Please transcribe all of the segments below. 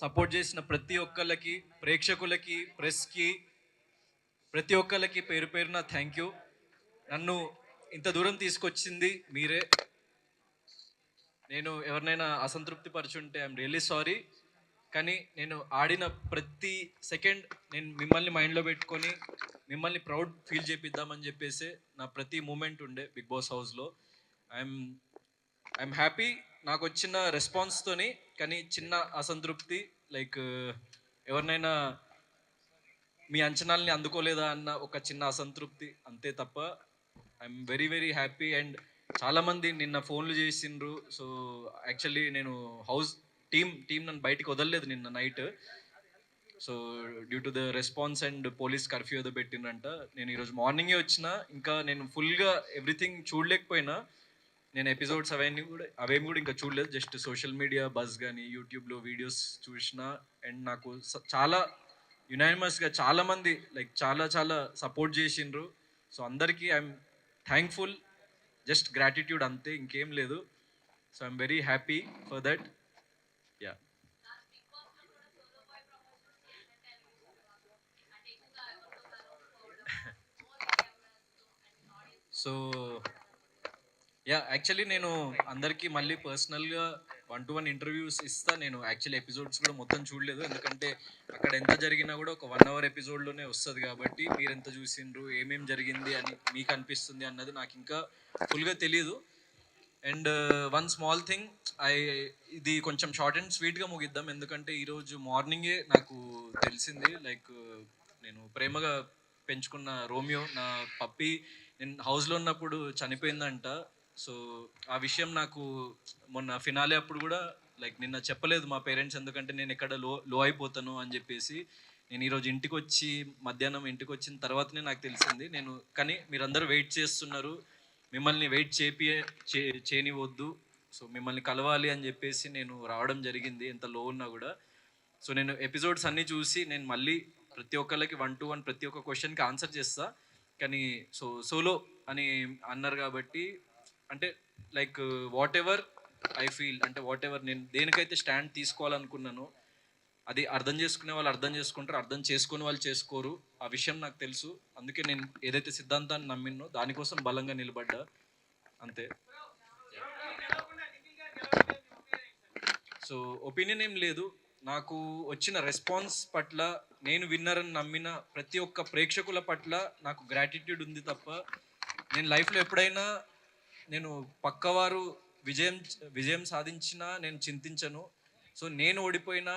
Support చేసిన ప్రతి ఒక్కళ్ళకి, ప్రేక్షకులకి, ప్రెస్కి, ప్రతి ఒక్కళ్ళకి పేరు పేరున థ్యాంక్ యూ. నన్ను ఇంత దూరం తీసుకొచ్చింది మీరే. నేను ఎవరినైనా అసంతృప్తి పరుచుంటే ఐఎమ్ రియల్లీ సారీ. కానీ నేను ఆడిన ప్రతి సెకండ్ నేను మిమ్మల్ని మైండ్లో పెట్టుకొని మిమ్మల్ని ప్రౌడ్ ఫీల్ చేపిద్దామని చెప్పేసి నా ప్రతి మూమెంట్ ఉండే బిగ్ బాస్ హౌస్లో. ఐఎమ్ ఐఎమ్ హ్యాపీ నాకు వచ్చిన రెస్పాన్స్తోని. కానీ చిన్న అసంతృప్తి, లైక్ ఎవరినైనా మీ అంచనాల్ని అందుకోలేదా అన్న ఒక చిన్న అసంతృప్తి, అంతే తప్ప I'm very very happy. And చాలామంది నిన్న ఫోన్లు చేసిండ్రు. సో యాక్చువల్లీ నేను హౌస్ టీం నన్ను బయటికి వదలలేదు నిన్న night. So due to the response and police curfew ఏదో పెట్టిందంట. నేను ఈరోజు మార్నింగే వచ్చిన. ఇంకా నేను ఫుల్గా ఎవ్రీథింగ్ చూడలేకపోయినా. నేను ఎపిసోడ్స్ అవేమి కూడా ఇంకా చూడలేదు. జస్ట్ సోషల్ మీడియా బజ్ కానీ యూట్యూబ్లో వీడియోస్ చూసిన. అండ్ నాకు చాలా యునానిమస్గా చాలామంది లైక్ చాలా చాలా సపోర్ట్ చేసిండ్రు. సో అందరికీ ఐఎమ్ థ్యాంక్ఫుల్. జస్ట్ గ్రాటిట్యూడ్ అంతే, ఇంకేం లేదు. So I'm very happy for that. Yeah. So actually నేను అందరికీ మళ్ళీ పర్సనల్గా 1-to-1 ఇంటర్వ్యూస్ ఇస్తా. నేను యాక్చువల్లీ ఎపిసోడ్స్ కూడా మొత్తం చూడలేదు, ఎందుకంటే అక్కడ ఎంత జరిగినా కూడా ఒక 1 hour ఎపిసోడ్లోనే వస్తుంది కాబట్టి మీరు ఎంత చూసిండ్రు, ఏమేమి జరిగింది అని మీకు అనిపిస్తుంది అన్నది నాకు ఇంకా ఫుల్గా తెలియదు. అండ్ వన్ స్మాల్ థింగ్, ఇది కొంచెం షార్ట్ అండ్ స్వీట్గా ముగిద్దాం, ఎందుకంటే ఈరోజు మార్నింగే నాకు తెలిసింది. లైక్ నేను ప్రేమగా పెంచుకున్న రోమియో, నా పప్పి, నేను హౌస్లో ఉన్నప్పుడు చనిపోయిందంట. సో ఆ విషయం నాకు మొన్న ఫినాలే అప్పుడు కూడా లైక్ నిన్న చెప్పలేదు మా పేరెంట్స్, ఎందుకంటే నేను ఎక్కడ లో అయిపోతాను అని చెప్పేసి. నేను ఈరోజు ఇంటికి వచ్చి మధ్యాహ్నం ఇంటికి వచ్చిన తర్వాతనే నాకు తెలిసింది. కానీ మీరందరూ వెయిట్ చేస్తున్నారు, మిమ్మల్ని వెయిట్ చేయనివద్దు. సో మిమ్మల్ని కలవాలి అని చెప్పేసి నేను రావడం జరిగింది, ఎంత లో ఉన్నా కూడా. సో నేను ఎపిసోడ్స్ అన్నీ చూసి నేను మళ్ళీ ప్రతి ఒక్కళ్ళకి 1-to-1 ప్రతి ఒక్క క్వశ్చన్కి ఆన్సర్ చేస్తా. కానీ సోలో అని అన్నారు కాబట్టి, అంటే like what ever I feel, అంటే వాట్ ఎవర్ నేను దేనికైతే స్టాండ్ తీసుకోవాలనుకున్నానో అది అర్థం చేసుకునే వాళ్ళు అర్థం చేసుకుంటారు, అర్థం చేసుకునే వాళ్ళు చేసుకోరు. ఆ విషయం నాకు తెలుసు. అందుకే నేను ఏదైతే సిద్ధాంతాన్ని నమ్మినో దానికోసం బలంగా నిలబడ్డా, అంతే. సో ఒపీనియన్ ఏం లేదు. నాకు వచ్చిన రెస్పాన్స్ పట్ల, నేను విన్నర్ అని నమ్మిన ప్రతి ఒక్క ప్రేక్షకుల పట్ల నాకు గ్రాటిట్యూడ్ ఉంది తప్ప, నేను లైఫ్లో ఎప్పుడైనా నేను పక్కవారు విజయం సాధించినా నేను చింతించను. సో నేను ఓడిపోయినా,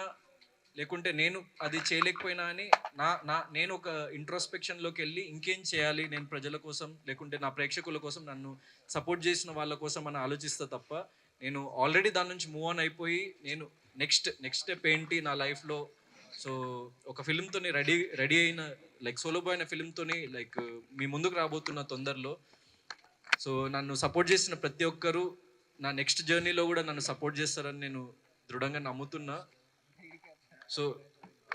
లేకుంటే నేను అది చేయలేకపోయినా అని నేను ఒక ఇంట్రోస్పెక్షన్లోకి వెళ్ళి ఇంకేం చేయాలి నేను ప్రజల కోసం, లేకుంటే నా ప్రేక్షకుల కోసం, నన్ను సపోర్ట్ చేసిన వాళ్ళ కోసం అని ఆలోచిస్తా తప్ప, నేను ఆల్రెడీ దాని నుంచి మూవ్ ఆన్ అయిపోయి నేను నెక్స్ట్ స్టెప్ ఏంటి నా లైఫ్లో. సో ఒక ఫిల్మ్తోని రెడీ అయిన, లైక్ సోలో బాయ్ అనే ఫిల్మ్తోని లైక్ మీ ముందుకు రాబోతున్న తొందరలో. సో నన్ను సపోర్ట్ చేసిన ప్రతి ఒక్కరూ నా నెక్స్ట్ జర్నీలో కూడా నన్ను సపోర్ట్ చేస్తారని నేను దృఢంగా నమ్ముతున్నా. So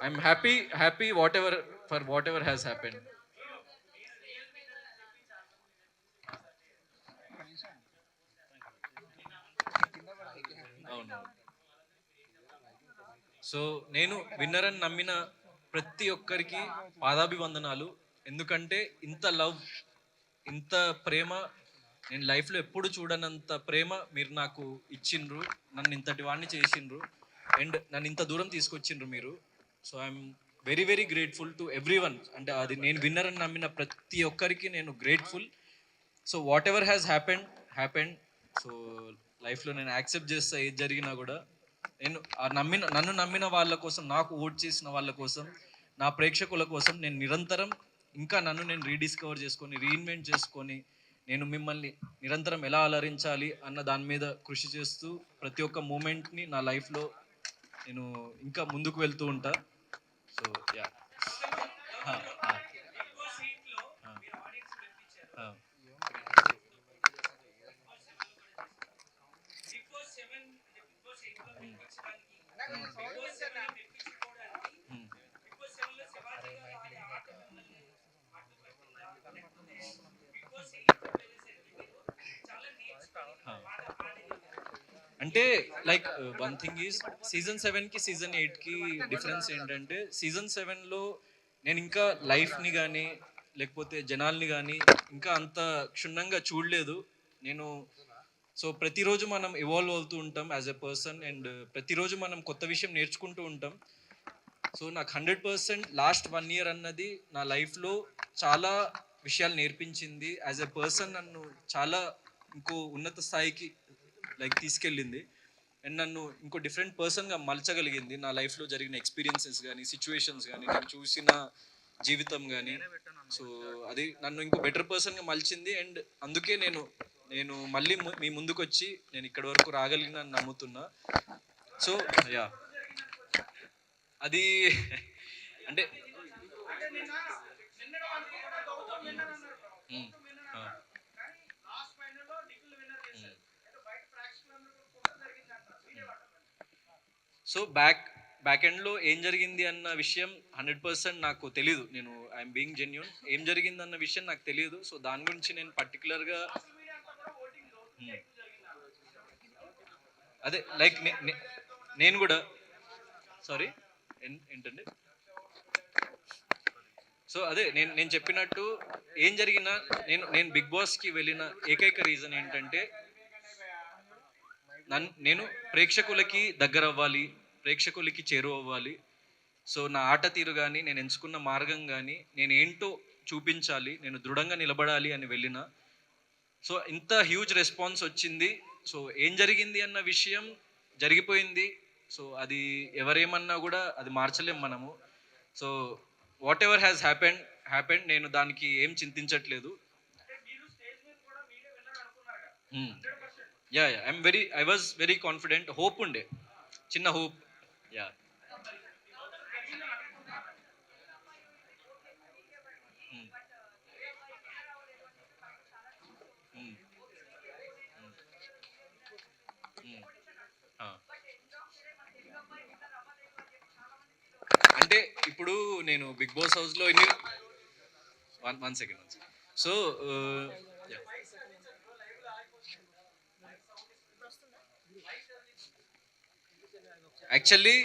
I'm happy whatever has happened. అవును. సో నేను విన్నర్ అని నమ్మిన ప్రతి ఒక్కరికి పాదాభివందనాలు. ఎందుకంటే ఇంత లవ్, ఇంత ప్రేమ నేను లైఫ్లో ఎప్పుడు చూడనంత ప్రేమ మీరు నాకు ఇచ్చిండ్రు, నన్ను ఇంతటి వాడిని చేసిండ్రు, అండ్ నన్ను ఇంత దూరం తీసుకొచ్చిండ్రు మీరు. So I'm very very grateful to every one. అంటే అది నేను విన్నర్ అని నమ్మిన ప్రతి ఒక్కరికి నేను grateful. So whatever has happened. So లైఫ్లో నేను యాక్సెప్ట్ చేస్తా ఏది జరిగినా కూడా. నేను నన్ను నమ్మిన వాళ్ళ కోసం, నాకు ఓట్ చేసిన వాళ్ళ కోసం, నా ప్రేక్షకుల కోసం నేను నిరంతరం ఇంకా నన్ను నేను రీడిస్కవర్ చేసుకొని, రీఇన్వెంట్ చేసుకొని, నేను మిమ్మల్ని నిరంతరం ఎలా అలరించాలి అన్న దాని మీద కృషి చేస్తూ ప్రతి ఒక్క మూమెంట్ని నా లైఫ్లో నేను ఇంకా ముందుకు వెళ్తూ ఉంటా. So yeah. అంటే like one thing is season 7కి సీజన్ 8కి డిఫరెన్స్ ఏంటంటే సీజన్ 7లో నేను ఇంకా లైఫ్ని కానీ లేకపోతే జనాల్ని కానీ ఇంకా అంత క్షుణ్ణంగా చూడలేదు నేను. సో ప్రతిరోజు మనం ఇవాల్వ్ అవుతూ ఉంటాం యాజ్ ఎ పర్సన్ అండ్ ప్రతిరోజు మనం కొత్త విషయం నేర్చుకుంటూ ఉంటాం. సో నాకు 100% లాస్ట్ 1 year అన్నది నా లైఫ్లో చాలా విషయాలు నేర్పించింది. యాజ్ ఎ పర్సన్ నన్ను చాలా ఇంకో ఉన్నత స్థాయికి లైక్ తీసుకెళ్ళింది అండ్ నన్ను ఇంకో డిఫరెంట్ పర్సన్గా మలచగలిగింది. నా లైఫ్లో జరిగిన ఎక్స్పీరియన్సెస్ కానీ సిచ్యువేషన్స్ కానీ నేను చూసిన జీవితం కానీ. సో అది నన్ను ఇంకో బెటర్ పర్సన్గా మలిచింది అండ్ అందుకే నేను నేను మళ్ళీ మీ ముందుకు వచ్చి నేను ఇక్కడి వరకు రాగలిగినని నమ్ముతున్నా. సో యా అది అంటే సో బ్యాక్ ఎండ్లో ఏం జరిగింది అన్న విషయం 100% నాకు తెలీదు. నేను ఐఎమ్ బీయింగ్ జెన్యూన్, ఏం జరిగింది అన్న విషయం నాకు తెలియదు. సో దాని గురించి నేను పర్టికులర్గా అదే లైక్ నేను కూడా సారీ ఏంటండి. సో అదే నేను చెప్పినట్టు ఏం జరిగినా నేను బిగ్ బాస్కి వెళ్ళిన ఏకైక రీజన్ ఏంటంటే నేను ప్రేక్షకులకి దగ్గర అవ్వాలి, ప్రేక్షకులకి చేరువవ్వాలి. సో నా ఆట తీరు కానీ నేను ఎంచుకున్న మార్గం కానీ నేను ఏంటో చూపించాలి, నేను దృఢంగా నిలబడాలి అని వెళ్ళిన. సో ఇంత హ్యూజ్ రెస్పాన్స్ వచ్చింది. సో ఏం జరిగింది అన్న విషయం జరిగిపోయింది. సో అది ఎవరేమన్నా కూడా అది మార్చలేం మనము. So whatever has happened నేను దానికి ఏం చింతించట్లేదు. Yeah I was very confident. Hope ఉండే, చిన్న హోప్. యా అంటే ఇప్పుడు నేను బిగ్ బాస్ హౌస్లో ఎన్ని వన్ సెకండ్. సో యాక్చువల్లీ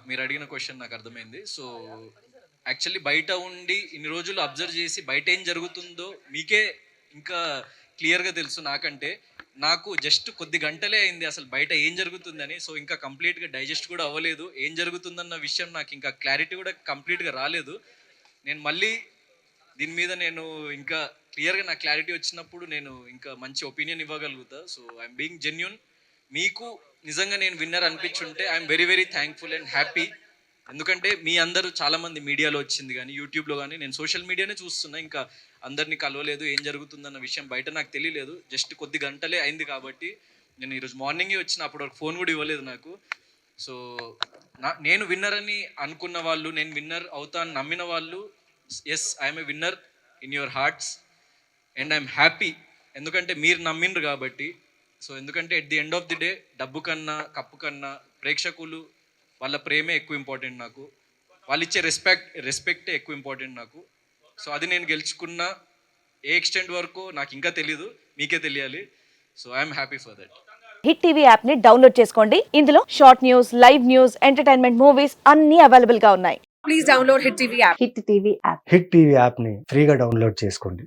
మీరు అడిగిన క్వశ్చన్ నాకు అర్థమైంది. సో యాక్చువల్లీ బయట ఉండి ఇన్ని రోజులు అబ్జర్వ్ చేసి బయట ఏం జరుగుతుందో మీకే ఇంకా క్లియర్గా తెలుసు నాకంటే. నాకు జస్ట్ కొద్ది గంటలే అయింది అసలు బయట ఏం జరుగుతుందని. సో ఇంకా కంప్లీట్గా డైజెస్ట్ కూడా అవ్వలేదు. ఏం జరుగుతుందన్న విషయం నాకు ఇంకా క్లారిటీ కూడా కంప్లీట్గా రాలేదు. నేను మళ్ళీ దీని మీద నేను ఇంకా క్లియర్గా నా క్లారిటీ వచ్చినప్పుడు నేను ఇంకా మంచి ఒపీనియన్ ఇవ్వగలుగుతా. So I'm being genuine. మీకు నిజంగా నేను విన్నర్ అనిపించుంటే I'm very very thankful and happy. ఎందుకంటే మీ అందరూ చాలామంది మీడియాలో వచ్చింది కానీ యూట్యూబ్లో కానీ నేను సోషల్ మీడియానే చూస్తున్నా. ఇంకా అందరినీ కలవలేదు, ఏం జరుగుతుందన్న విషయం బయట నాకు తెలియలేదు. జస్ట్ కొద్ది గంటలే అయింది కాబట్టి నేను ఈరోజు మార్నింగే వచ్చిన, అప్పుడు వరకు ఫోన్ కూడా ఇవ్వలేదు నాకు. సో నేను విన్నర్ అని అనుకున్న వాళ్ళు, నేను విన్నర్ అవుతా అని నమ్మిన వాళ్ళు, yes I'm a winner in your hearts and I'm happy. ఎందుకంటే మీరు నమ్మిండ్రు కాబట్టి. సో ఎందుకంటే at the end of the day డబ్బు కన్నా కప్పు కన్నా ప్రేక్షకులు వాళ్ళ ప్రేమే ఎక్కువ ఇంపార్టెంట్ నాకు. వాళ్ళు ఇచ్చే రెస్పెక్టే ఎక్కువ ఇంపార్టెంట్ నాకు. సో అది నేను గెలుచుకున్న ఏ ఎక్స్టెంట్ వరకు నాకు ఇంకా తెలీదు, మీకే తెలియాలి. So I'm happy for that. Hit TV app ని డౌన్లోడ్ చేసుకోండి. ఇందులో short news, live news, entertainment movies అన్ని అవైలబుల్ గా ఉన్నాయి. Please download hit TV app. Hit TV యాప్ని ఫ్రీగా డౌన్లోడ్ చేసుకోండి.